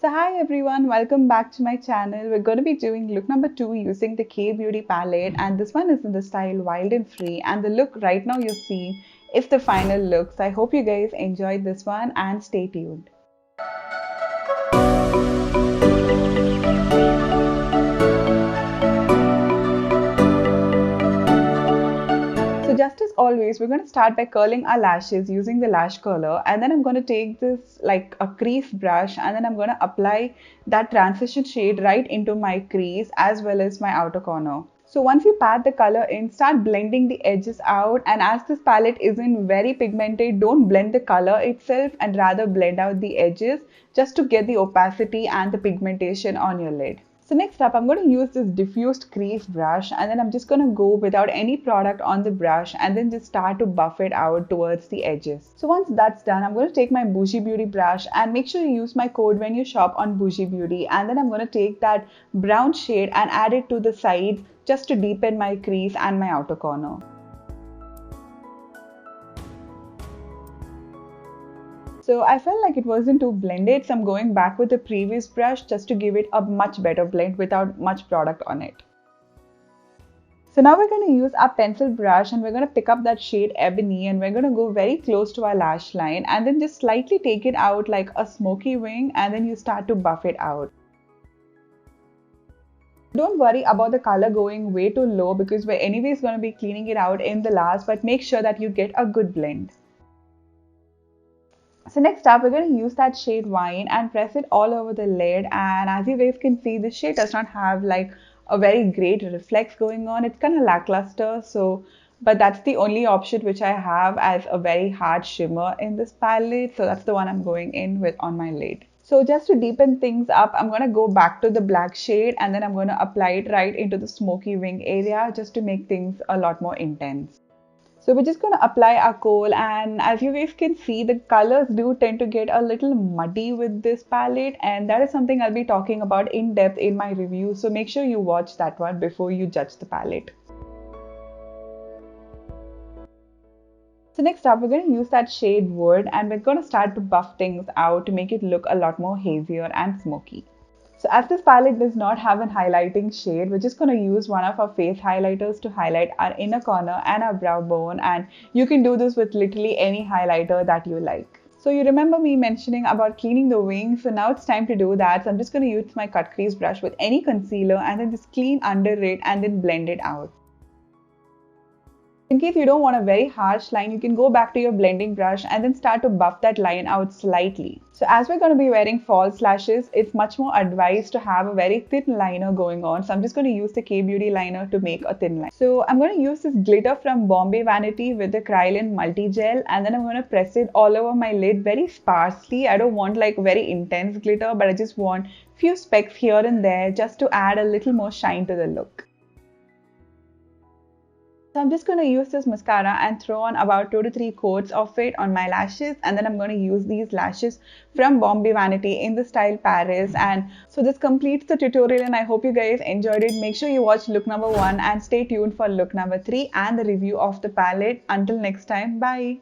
So hi everyone, welcome back to my channel. We're going to be doing look number 2 using the K Beauty palette, and this one is in the style Wild and Free, and the look right now you see is the final look. So I hope you guys enjoyed this one and stay tuned. So just as always, we're going to start by curling our lashes using the lash curler, and then I'm going to take this like a crease brush, and then I'm going to apply that transition shade right into my crease as well as my outer corner. So once you pat the color in, start blending the edges out, and as this palette isn't very pigmented, don't blend the color itself and rather blend out the edges just to get the opacity and the pigmentation on your lid. So next up, I'm going to use this diffused crease brush, and then I'm just going to go without any product on the brush and then just start to buff it out towards the edges. So once that's done, I'm going to take my Bougie Beauty brush, and make sure you use my code when you shop on Bougie Beauty, and then I'm going to take that brown shade and add it to the sides just to deepen my crease and my outer corner. So I felt like it wasn't too blended, so I'm going back with the previous brush just to give it a much better blend without much product on it. So now we're going to use our pencil brush, and we're going to pick up that shade Ebony, and we're going to go very close to our lash line and then just slightly take it out like a smoky wing, and then you start to buff it out. Don't worry about the color going way too low because we're anyways going to be cleaning it out in the last, but make sure that you get a good blend. So next up, we're going to use that shade Wine and press it all over the lid, and as you guys can see, the shade does not have like a very great reflex going on. It's kind of lackluster, but that's the only option which I have as a very hard shimmer in this palette, so that's the one I'm going in with on my lid. So just to deepen things up, I'm going to go back to the black shade, and then I'm going to apply it right into the smoky wing area just to make things a lot more intense. So we're just going to apply our kohl, and as you guys can see, the colors do tend to get a little muddy with this palette, and that is something I'll be talking about in depth in my review, so make sure you watch that one before you judge the palette. So next up, we're going to use that shade Wood, and we're going to start to buff things out to make it look a lot more hazier and smoky. So as this palette does not have a highlighting shade, we're just going to use one of our face highlighters to highlight our inner corner and our brow bone, and you can do this with literally any highlighter that you like. So you remember me mentioning about cleaning the wings, so now it's time to do that. So I'm just going to use my cut crease brush with any concealer and then just clean under it and then blend it out. In case you don't want a very harsh line, you can go back to your blending brush and then start to buff that line out slightly. So as we're going to be wearing false lashes, it's much more advised to have a very thin liner going on. So I'm just going to use the K Beauty liner to make a thin line. So I'm going to use this glitter from Bombay Vanity with the Kryolan Multi Gel, and then I'm going to press it all over my lid very sparsely. I don't want like very intense glitter, but I just want few specks here and there just to add a little more shine to the look. So I'm just going to use this mascara and throw on about 2 to 3 coats of it on my lashes, and then I'm going to use these lashes from Bombay Vanity in the style Paris. And so this completes the tutorial, and I hope you guys enjoyed it. Make sure you watch look number 1 and stay tuned for look number 3 and the review of the palette. Until next time, bye.